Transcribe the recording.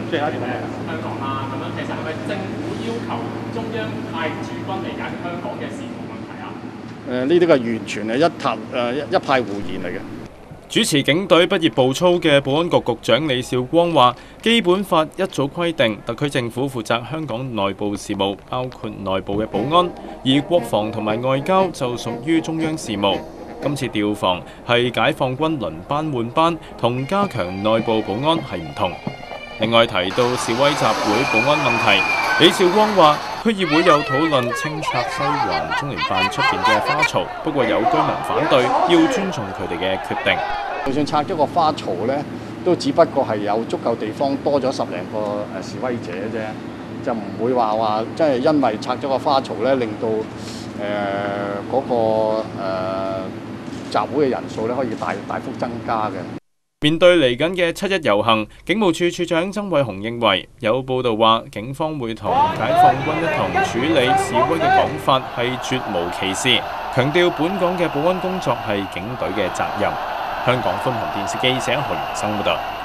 最後一點係香港啦，咁樣其實係咪政府要求中央派駐軍嚟解決香港嘅事務問題啊？呢啲係完全係一派胡言嚟嘅。主持警隊畢業步操嘅保安局局長李少光話：基本法一早規定，特區政府負責香港內部事務，包括內部嘅保安，而國防同埋外交就屬於中央事務。今次調防係解放軍輪班換班，同加強內部保安係唔同。另外提到示威集會保安問題，李少光話：區議會有討論清拆西環中聯辦出邊嘅花槽，不過有居民反對，要尊重佢哋嘅決定。就算拆咗個花槽咧，都只不過係有足夠地方多咗10零個示威者啫，就唔會話即係因為拆咗個花槽咧，令到嗰個集會嘅人數咧可以大幅增加嘅。面對嚟緊嘅7·1遊行，警務處處長曾偉雄認為有報道話警方會同解放軍一同處理示威嘅講法係絕無其事，強調本港嘅保安工作係警隊嘅責任。香港寬頻電視記者何元生報道。